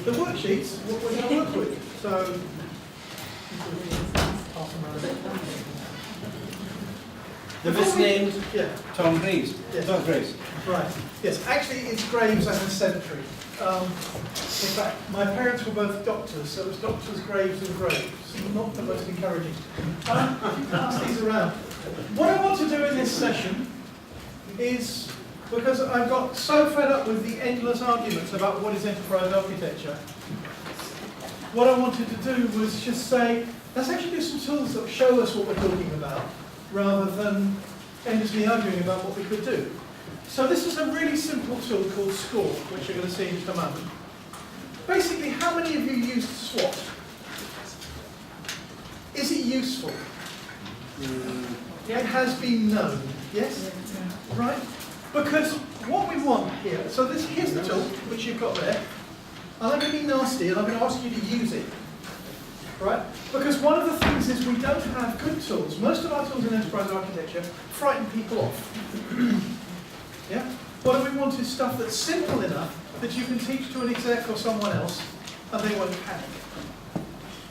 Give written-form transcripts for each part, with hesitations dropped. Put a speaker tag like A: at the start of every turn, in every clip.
A: the worksheets, what we're going to work with. So, pass them around a bit.
B: The misnamed Tom Greaves.
A: Yes.
B: Tom Greaves.
A: Right. Yes, actually it's Greaves and a cemetery. In fact, my parents were both doctors, so it was Doctors Greaves and Greaves. Not the most encouraging. Pass these around. What I want to do in this session is, because I've got so fed up with the endless arguments about what is enterprise architecture, what I wanted to do was just say, let's actually do some tools that show us what we're talking about, rather than endlessly arguing about what we could do. So this is a really simple tool called Score, which you're going to see in just a moment. Basically, how many of you used SWOT? Is it useful? It has been known, yes? Right? Because what we want here, so here's the tool, which you've got there. I'm going to be nasty and I'm going to ask you to use it. Right? Because one of the things is we don't have good tools. Most of our tools in enterprise architecture frighten people off. Yeah? What we want is stuff that's simple enough that you can teach to an exec or someone else and they won't panic.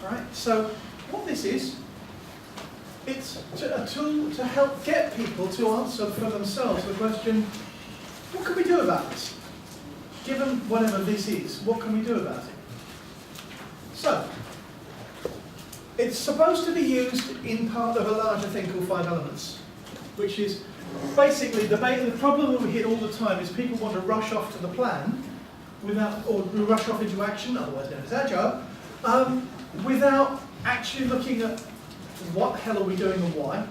A: Right? So what this is, it's a tool to help get people to answer for themselves the question, what can we do about this? Given whatever this is, what can we do about it? So, it's supposed to be used in part of a larger thing called 5 elements, which is basically the problem that we hit all the time is people want to rush off to the plan or rush off into action, otherwise known as agile, without actually looking at what the hell are we doing and why.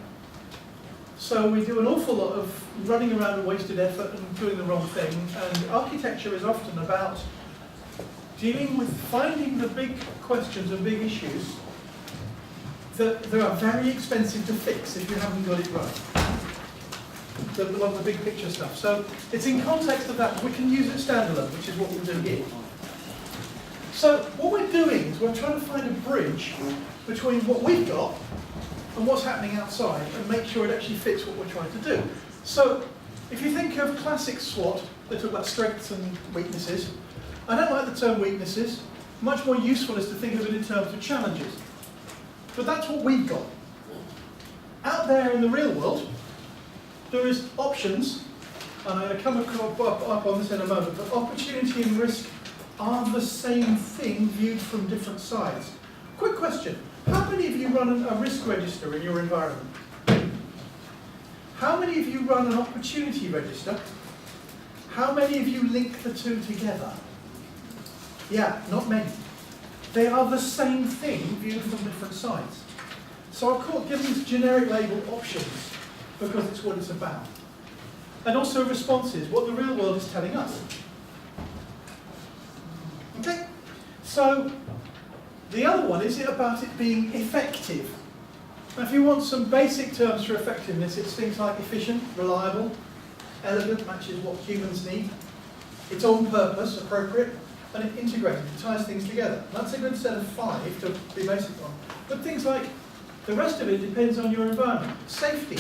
A: So we do an awful lot of running around and wasted effort and doing the wrong thing, and architecture is often about dealing with finding the big questions and big issues that are very expensive to fix if you haven't got it right. The big picture stuff. So it's in context of that. We can use it standalone, which is what we'll do here. So what we're doing is we're trying to find a bridge between what we've got and what's happening outside and make sure it actually fits what we're trying to do. So if you think of classic SWOT, they talk about strengths and weaknesses. I don't like the term weaknesses. Much more useful is to think of it in terms of challenges. But that's what we've got. Out there in the real world, there is options, and I'm going to come up on this in a moment, but opportunity and risk are the same thing viewed from different sides. Quick question, how many of you run a risk register in your environment? How many of you run an opportunity register? How many of you link the two together? Yeah, not many. They are the same thing viewed from different sides. So I've given this generic label options because it's what it's about. And also responses, what the real world is telling us. Okay? So the other one is about it being effective. Now if you want some basic terms for effectiveness, it's things like efficient, reliable, elegant, matches what humans need. It's on purpose, appropriate, and it integrates, it ties things together. That's a good set of 5 to be basic on. But things like, the rest of it depends on your environment. Safety,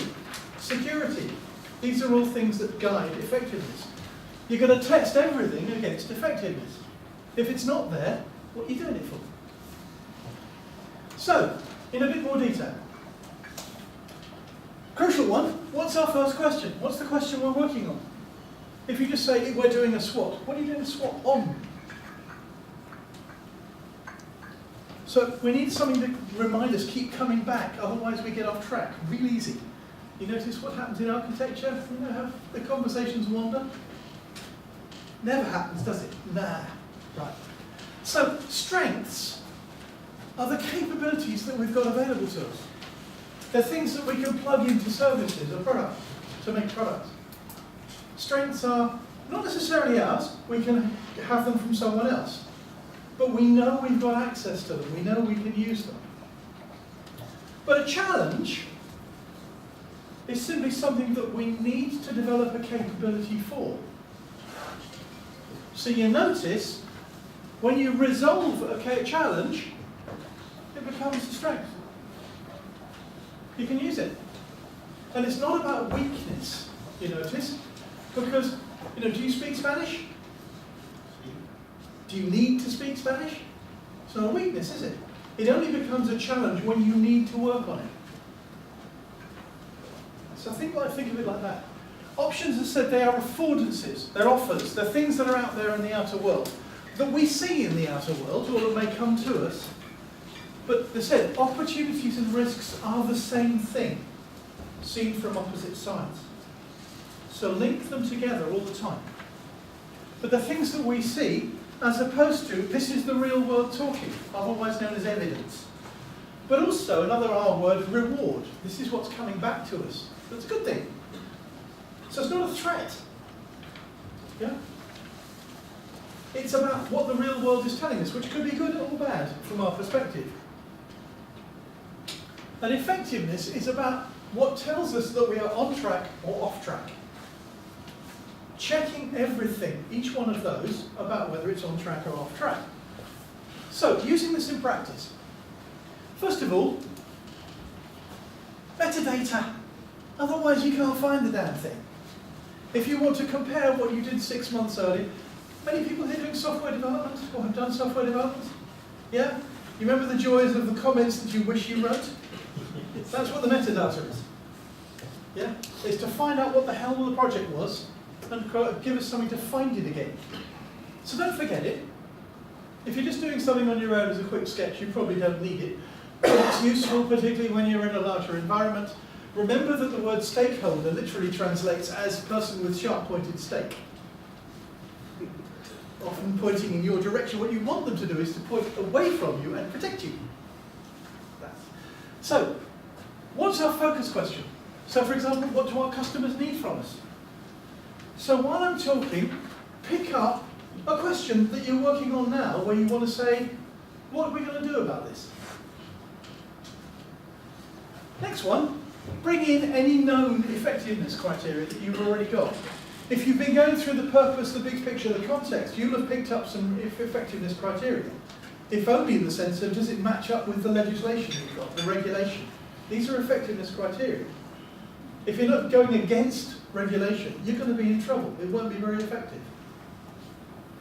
A: security, these are all things that guide effectiveness. You're going to test everything against effectiveness. If it's not there, what are you doing it for? So, in a bit more detail. Crucial one, what's our first question? What's the question we're working on? If you just say, we're doing a SWOT, what are you doing a SWOT on? So we need something to remind us, keep coming back, otherwise we get off track. Real easy. You notice what happens in architecture? You know how the conversations wander? Never happens, does it? Nah. Right. So strengths are the capabilities that we've got available to us. They're things that we can plug into services or products to make products. Strengths are not necessarily ours, we can have them from someone else. But we know we've got access to them, we know we can use them. But a challenge is simply something that we need to develop a capability for. So you notice, when you resolve a challenge, it becomes a strength. You can use it. And it's not about weakness, you notice, because, do you speak Spanish? Do you need to speak Spanish? It's not a weakness, is it? It only becomes a challenge when you need to work on it. So think of it like that. Options, as said, they are affordances, they're offers, they're things that are out there in the outer world, that we see in the outer world, or that may come to us. But as said, opportunities and risks are the same thing, seen from opposite sides. So link them together all the time. But the things that we see, as opposed to, this is the real world talking, otherwise known as evidence. But also, another R word, reward. This is what's coming back to us. That's a good thing. So it's not a threat. Yeah? It's about what the real world is telling us, which could be good or bad from our perspective. And effectiveness is about what tells us that we are on track or off track. Checking everything, each one of those, about whether it's on track or off track. So, using this in practice. First of all, metadata. Otherwise you can't find the damn thing. If you want to compare what you did 6 months earlier, many people here doing software development or have done software development? Yeah? You remember the joys of the comments that you wish you wrote? That's what the metadata is. Yeah? It's to find out what the hell the project was and give us something to find it again. So don't forget it. If you're just doing something on your own as a quick sketch, you probably don't need it. But it's useful, particularly when you're in a larger environment. Remember that the word stakeholder literally translates as person with sharp-pointed stake. Often pointing in your direction. What you want them to do is to point away from you and protect you. So, what's our focus question? So, for example, what do our customers need from us? So while I'm talking, pick up a question that you're working on now where you want to say, what are we going to do about this? Next one, bring in any known effectiveness criteria that you've already got. If you've been going through the purpose, the big picture, the context, you'll have picked up some effectiveness criteria. If only in the sense of, does it match up with the legislation you've got, the regulation? These are effectiveness criteria. If you're not going against regulation, you're going to be in trouble. It won't be very effective.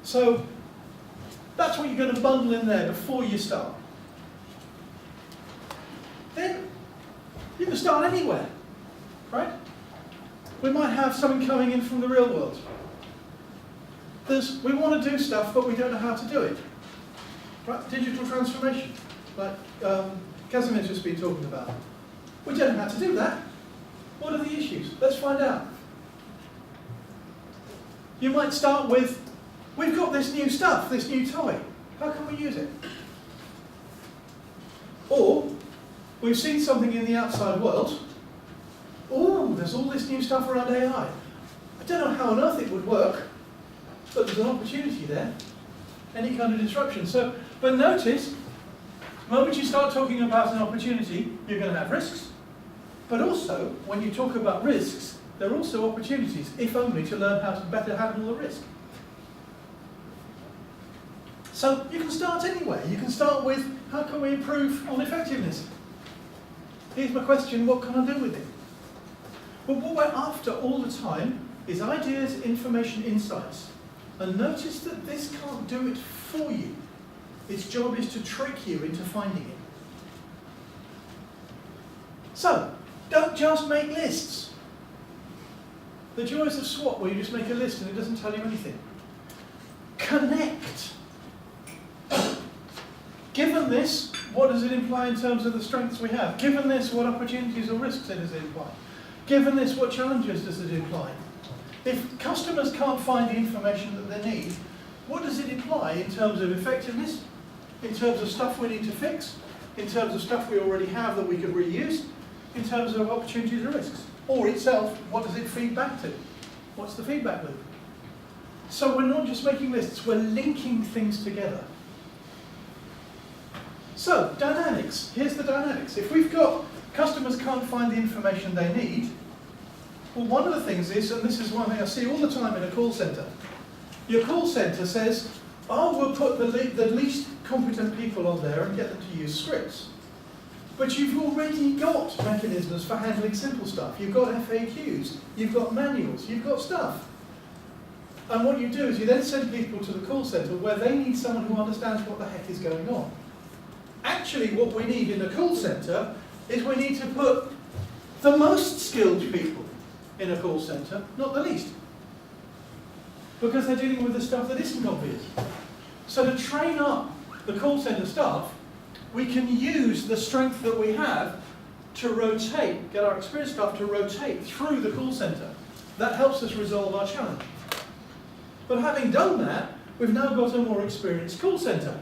A: So that's what you're going to bundle in there before you start. Then you can start anywhere, right? We might have something coming in from the real world. We want to do stuff, but we don't know how to do it. Right? Digital transformation, like Casimir's just been talking about. We don't know how to do that. What are the issues? Let's find out. You might start with, we've got this new stuff, this new toy. How can we use it? Or, we've seen something in the outside world. Oh, there's all this new stuff around AI. I don't know how on earth it would work, but there's an opportunity there. Any kind of disruption. So, but notice, the moment you start talking about an opportunity, you're going to have risks. But also, when you talk about risks, there are also opportunities, if only to learn how to better handle the risk. So you can start anywhere. You can start with, how can we improve on effectiveness? Here's my question, what can I do with it? Well, what we're after all the time is ideas, information, insights. And notice that this can't do it for you. Its job is to trick you into finding it. So, don't just make lists. The joys of SWOT, where you just make a list and it doesn't tell you anything. Connect. Given this, what does it imply in terms of the strengths we have? Given this, what opportunities or risks does it imply? Given this, what challenges does it imply? If customers can't find the information that they need, what does it imply in terms of effectiveness? In terms of stuff we need to fix? In terms of stuff we already have that we could reuse? In terms of opportunities or risks? Or itself, what does it feed back to? What's the feedback loop? So we're not just making lists, we're linking things together. So, dynamics. Here's the dynamics. If we've got customers can't find the information they need, well, one of the things is, and this is one thing I see all the time in a call centre, your call centre says, oh, we'll put the least competent people on there and get them to use scripts. But you've already got mechanisms for handling simple stuff. You've got FAQs, you've got manuals, you've got stuff. And what you do is you then send people to the call centre where they need someone who understands what the heck is going on. Actually, what we need in the call centre is we need to put the most skilled people in a call centre, not the least. Because they're dealing with the stuff that isn't obvious. So to train up the call centre staff, we can use the strength that we have to rotate, get our experienced staff to rotate through the call centre. That helps us resolve our challenge. But having done that, we've now got a more experienced call centre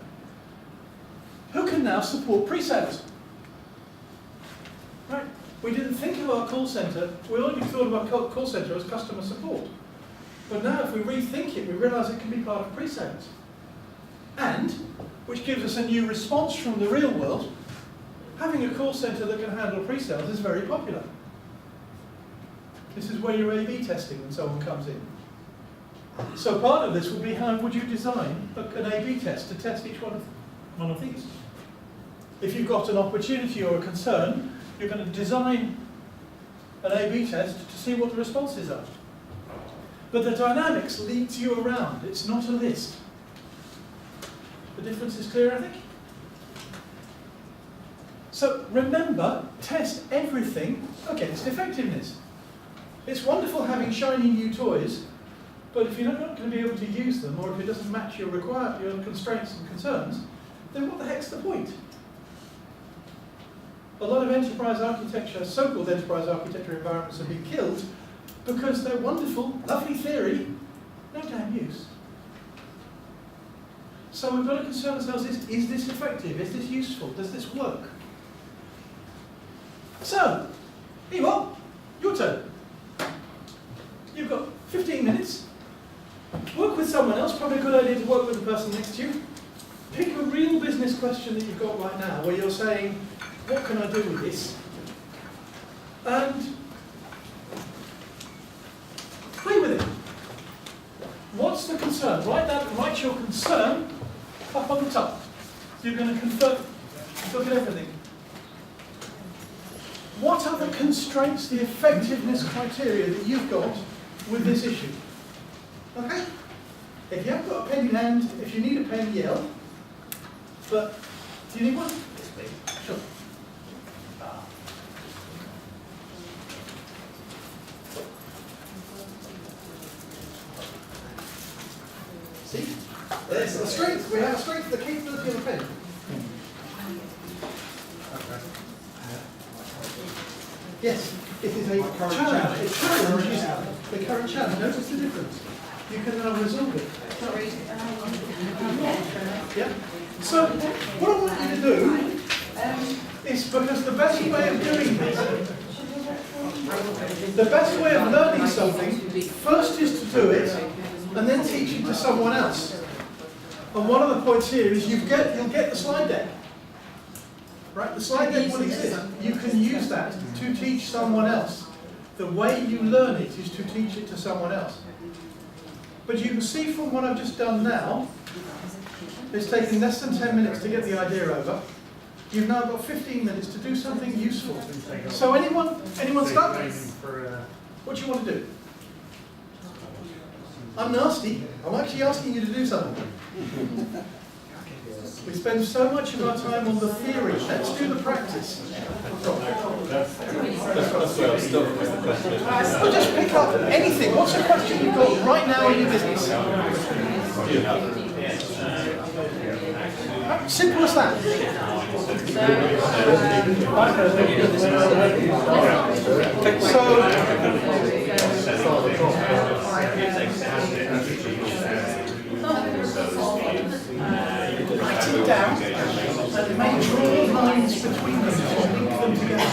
A: who can now support pre-sales. Right? We didn't think of our call centre, we only thought of our call centre as customer support. But now if we rethink it, we realise it can be part of pre-sales. And, which gives us a new response from the real world, having a call centre that can handle pre-sales is very popular. This is where your A/B testing when someone comes in. So part of this will be how would you design an A/B test to test each one of these. If you've got an opportunity or a concern, you're going to design an A/B test to see what the responses are. But the dynamics leads you around. It's not a list. The difference is clear, I think. So remember, test everything against effectiveness. It's wonderful having shiny new toys, but if you're not going to be able to use them, or if it doesn't match your constraints and concerns, then what the heck's the point? A lot of enterprise architecture, so-called enterprise architecture environments have been killed because they're wonderful, lovely theory, no damn use. So we've got to concern ourselves, is this effective? Is this useful? Does this work? So, here you are, your turn. You've got 15 minutes. Work with someone else, probably a good idea to work with the person next to you. Pick a real business question that you've got right now, where you're saying, what can I do with this? And play with it. What's the concern? Write your concern up on the top. You're going to confirm, look at everything. What are the constraints, the effectiveness criteria that you've got with this issue? Okay? If you haven't got a pen in hand, if you need a pen, yell. But, do you need one? Yes, please. Sure. See? There's the strength. We have a strength, the capability of a pen. Yes, it is a challenge. It challenges the current challenge. Notice the difference. You can now resolve it.
C: Sorry.
A: Yeah. So, what I want you to do is, because the best way of doing this, the best way of learning something, first is to do it, and then teach it to someone else. And one of the points here is you'll get the slide deck. Right? The slide deck will exist. You can use that to teach someone else. The way you learn it is to teach it to someone else. But you can see from what I've just done now, it's taken less than 10 minutes to get the idea over. You've now got 15 minutes to do something useful. So anyone stuck? What do you want to do? I'm nasty. I'm actually asking you to do something. We spend so much of our time on the theory. Let's do the practice. Well, just pick up anything. What's a question you've got right now in your business? Simple as that. Write it down and make draw lines between them to link them together.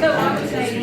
C: So I would say